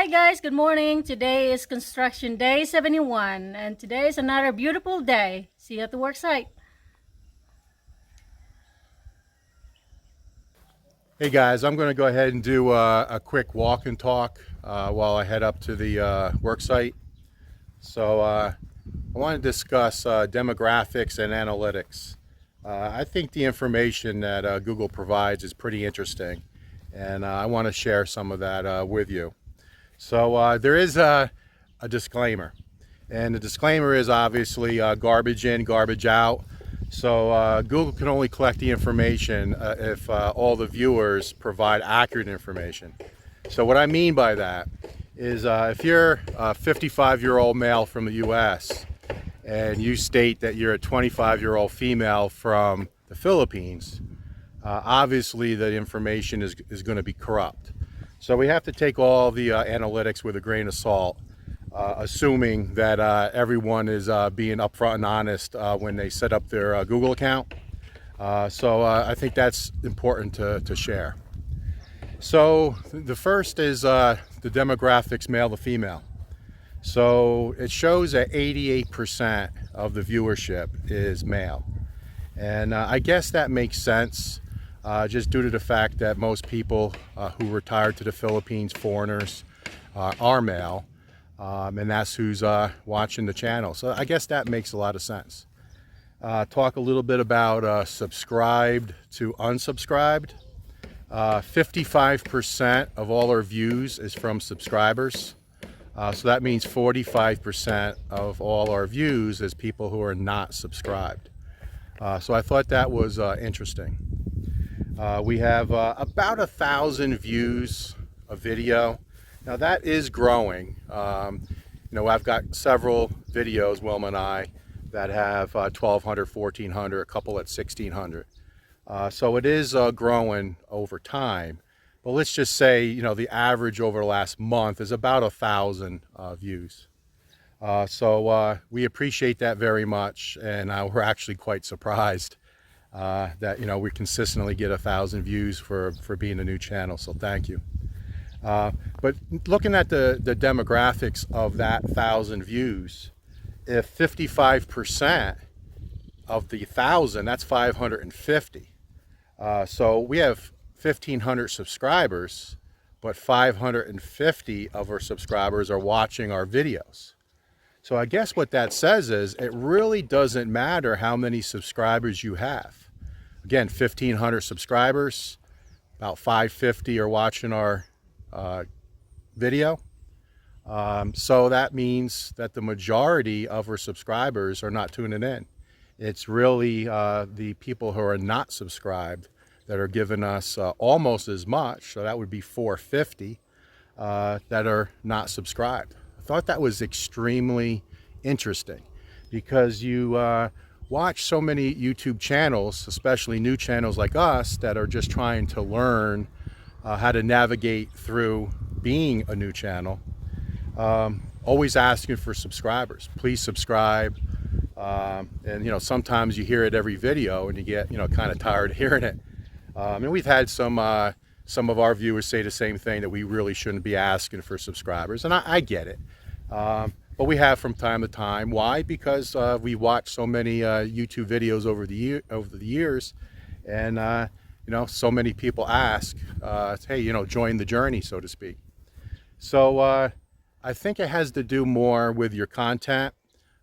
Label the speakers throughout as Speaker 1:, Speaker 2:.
Speaker 1: Hi guys, good morning. Today is construction day 71 and today is another beautiful day. See you at the work site.
Speaker 2: Hey guys, I'm going to go ahead and do a quick walk and talk while I head up to the work site. So I want to discuss demographics and analytics. I think the information that Google provides is pretty interesting, and I want to share some of that with you. So there is a disclaimer, and the disclaimer is obviously garbage in, garbage out. So Google can only collect the information if all the viewers provide accurate information. So what I mean by that is if you're a 55-year-old male from the US and you state that you're a 25-year-old female from the Philippines, obviously the information is going to be corrupt. So we have to take all the analytics with a grain of salt. Assuming that everyone is being upfront and honest when they set up their Google account. So I think that's important to share. So the first is the demographics, male to female. So it shows that 88% of the viewership is male. And I guess that makes sense just due to the fact that most people who retired to the Philippines, foreigners, are male. And that's who's watching the channel. So I guess that makes a lot of sense. Talk a little bit about subscribed to unsubscribed. 55% of all our views is from subscribers. So that means 45% of all our views is people who are not subscribed. So I thought that was interesting. We have about 1,000 views a video. Now that is growing. I've got several videos, Wilma and I, that have 1,200, 1,400, a couple at 1,600. So it is growing over time. But let's just say, the average over the last month is about 1,000 views. So we appreciate that very much, and we're actually quite surprised that we consistently get 1,000 views for being a new channel. So thank you. But looking at the demographics of that 1,000 views, if 55% of the 1,000, that's 550. So we have 1,500 subscribers, but 550 of our subscribers are watching our videos. So I guess what that says is it really doesn't matter how many subscribers you have. Again, 1,500 subscribers, about 550 are watching our video. So that means that the majority of our subscribers are not tuning in. It's really the people who are not subscribed that are giving us almost as much, so that would be 450 that are not subscribed. I thought that was extremely interesting because you watch so many YouTube channels, especially new channels like us, that are just trying to learn how to navigate through being a new channel. Always asking for subscribers. Please subscribe. And sometimes you hear it every video and you get kind of tired of hearing it. And we've had some of our viewers say the same thing, that we really shouldn't be asking for subscribers, and I get it. But we have from time to time. Why? Because we watch so many YouTube videos over the years, and so many people ask, hey, join the journey, so to speak. So I think it has to do more with your content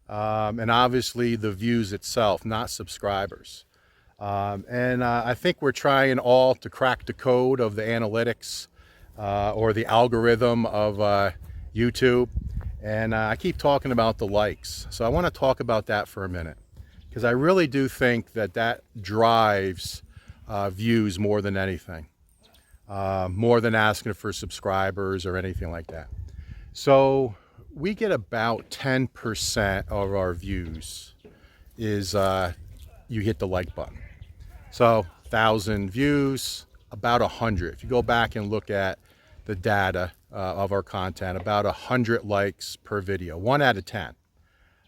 Speaker 2: and obviously the views itself, not subscribers. And I think we're trying all to crack the code of the analytics or the algorithm of YouTube. And I keep talking about the likes. So I want to talk about that for a minute, because I really do think that drives views more than anything, more than asking for subscribers or anything like that. So we get about 10% of our views is you hit the like button. So 1,000 views, about 100. If you go back and look at the data of our content, about 100 likes per video, 1 out of 10.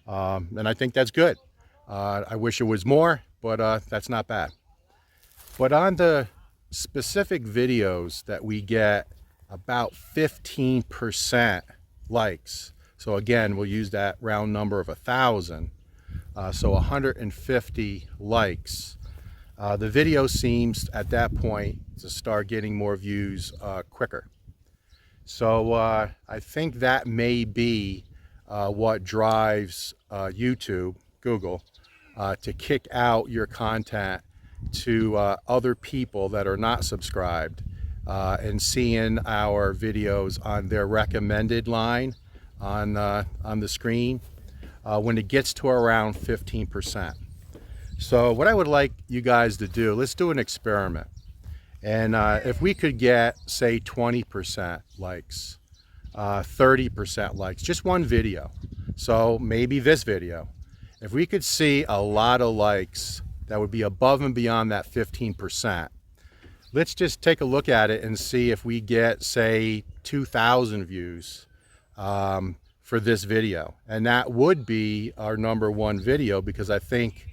Speaker 2: And I think that's good. I wish it was more, but that's not bad. But on the specific videos that we get about 15% likes. So again, we'll use that round number of 1,000. So 150 likes. The video seems at that point to start getting more views quicker. So I think that may be what drives YouTube, Google, to kick out your content to other people that are not subscribed and seeing our videos on their recommended line on the screen when it gets to around 15%. So what I would like you guys to do, let's do an experiment. And if we could get, say, 20% likes, 30% likes, just one video. So maybe this video. If we could see a lot of likes that would be above and beyond that 15%, let's just take a look at it and see if we get, say, 2,000 views for this video. And that would be our #1 video, because I think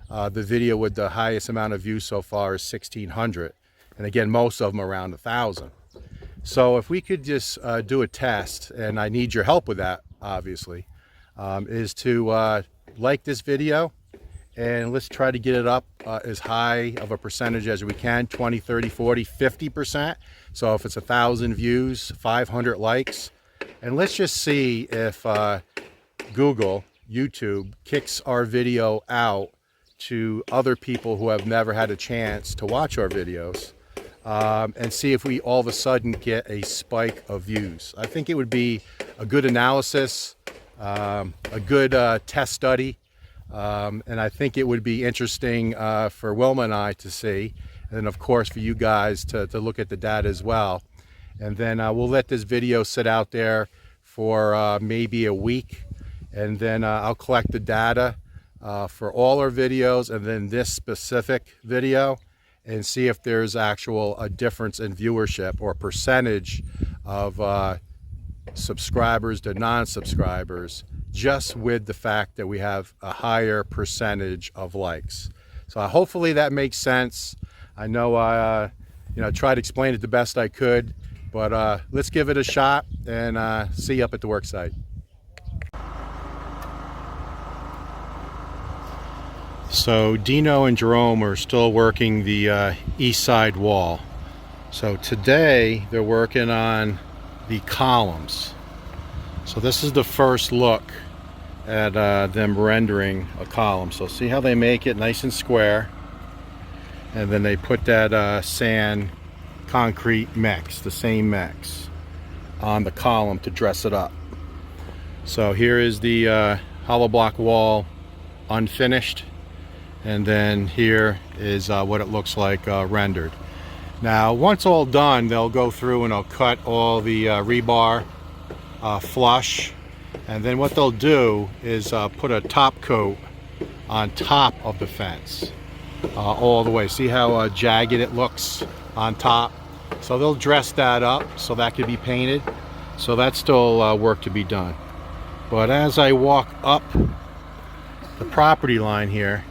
Speaker 2: the video with the highest amount of views so far is 1,600. And again, most of them around 1,000. So if we could just do a test, and I need your help with that, obviously, is to like this video, and let's try to get it up as high of a percentage as we can, 20, 30, 40, 50%. So if it's 1,000 views, 500 likes, and let's just see if Google, YouTube, kicks our video out to other people who have never had a chance to watch our videos, and see if we all of a sudden get a spike of views. I think it would be a good analysis, a good test study, and I think it would be interesting for Wilma and I to see, and then of course for you guys to look at the data as well. And then we'll let this video sit out there for maybe a week, and then I'll collect the data for all our videos and then this specific video, and see if there's a difference in viewership or percentage of subscribers to non-subscribers, just with the fact that we have a higher percentage of likes. So hopefully that makes sense. I know I tried to explain it the best I could, but let's give it a shot, and see you up at the Worksite. So Dino and Jerome are still working the east side wall. So today they're working on the columns. So this is the first look at them rendering a column. So see how they make it nice and square, and then they put that sand concrete mix, the same mix, on the column to dress it up. So here is the hollow block wall unfinished, and then here is what it looks like rendered. Now once all done, they'll go through and they'll cut all the rebar flush, and then what they'll do is put a top coat on top of the fence all the way. See how jagged it looks on top? So they'll dress that up so that could be painted. So that's still work to be done. But as I walk up the property line here,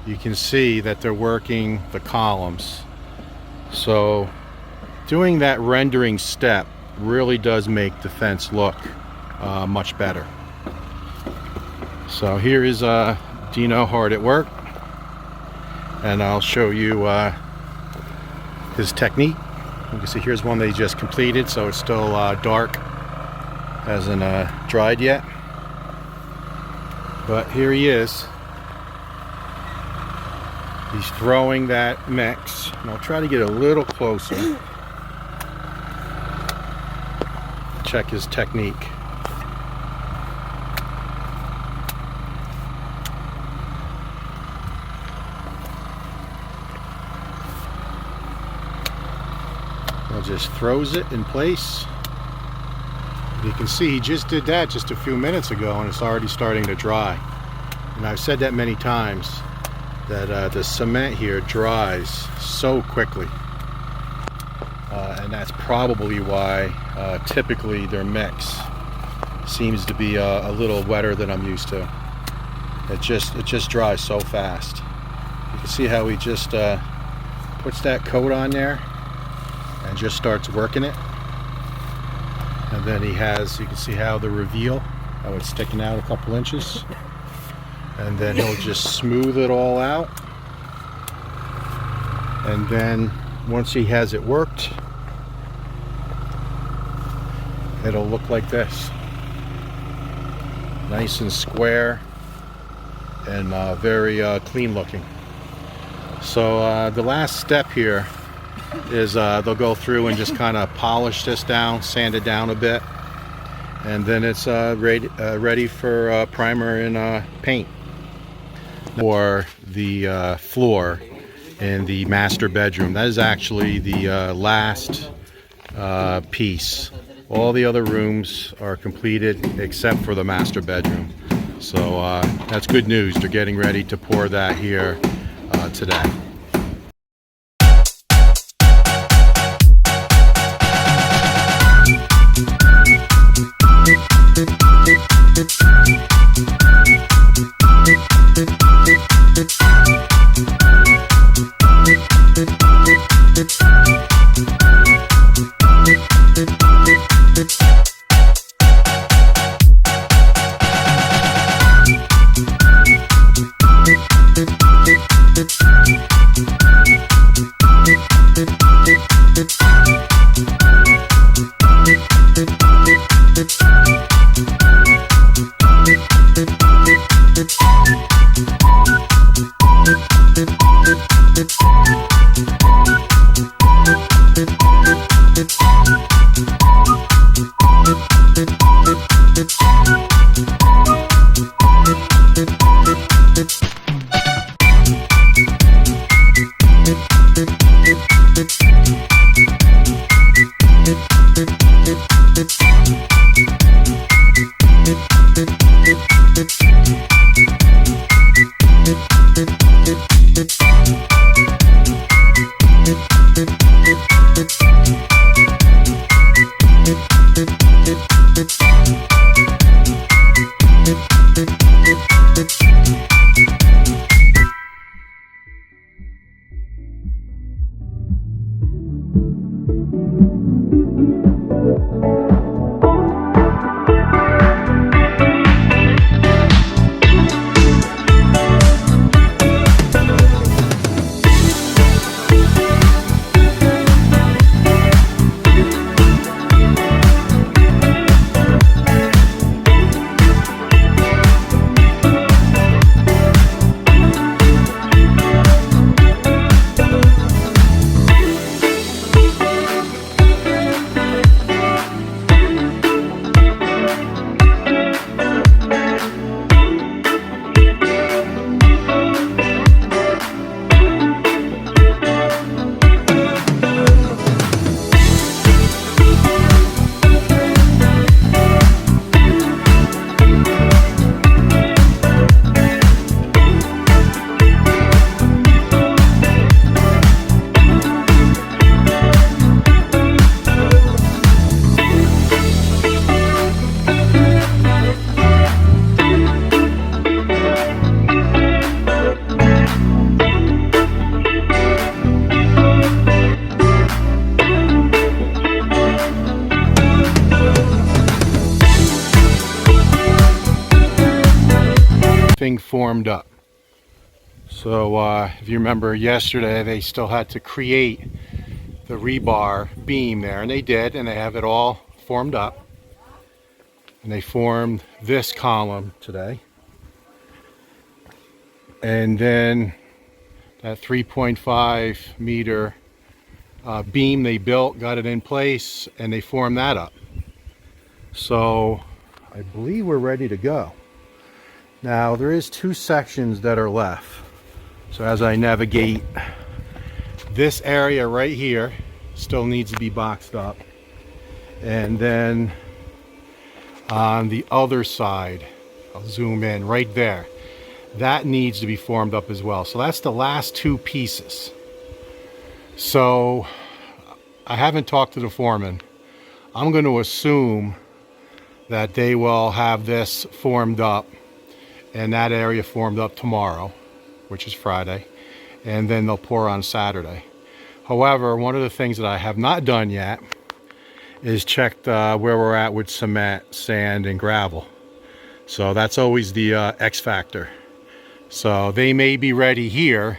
Speaker 2: you can see that they're working the columns. So doing that rendering step really does make the fence look much better. So here is Dino hard at work, and I'll show you his technique. You can see here's one they just completed, so it's still dark, hasn't dried yet. But here he is. He's throwing that mix, and I'll try to get a little closer. Check his technique. He just throws it in place. You can see he just did that just a few minutes ago, and it's already starting to dry. And I've said that many times, that the cement here dries so quickly, and that's probably why typically their mix seems to be a little wetter than I'm used to. It just dries so fast. You can see how he just puts that coat on there and just starts working it. And then he has, you can see how the reveal, how it's sticking out a couple inches. And then he'll just smooth it all out. And then once he has it worked, it'll look like this. Nice and square and very clean looking. So the last step here is they'll go through and just kind of polish this down, sand it down a bit, and then it's ready for primer and paint. For the floor in the master bedroom, that is actually the last piece. All the other rooms are completed except for the master bedroom. So that's good news. They're getting ready to pour that here today. Formed up. So if you remember yesterday, they still had to create the rebar beam there, and they did, and they have it all formed up, and they formed this column today, and then that 3.5 meter beam they built, got it in place, and they formed that up. So I believe we're ready to go. Now there is two sections that are left. So as I navigate, this area right here still needs to be boxed up. And then on the other side, I'll zoom in right there, that needs to be formed up as well. So that's the last two pieces. So I haven't talked to the foreman. I'm going to assume that they will have this formed up and that area formed up tomorrow, which is Friday, and then they'll pour on Saturday. However, one of the things that I have not done yet is checked where we're at with cement, sand, and gravel. So that's always the X factor. So they may be ready here,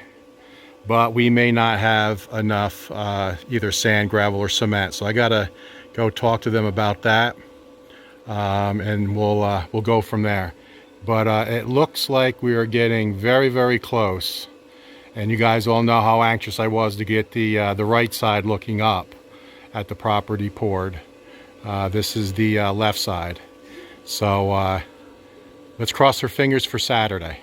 Speaker 2: but we may not have enough either sand, gravel, or cement. So I gotta go talk to them about that, and we'll go from there. But it looks like we are getting very, very close. And you guys all know how anxious I was to get the right side looking up at the property poured. This is the left side. So let's cross our fingers for Saturday.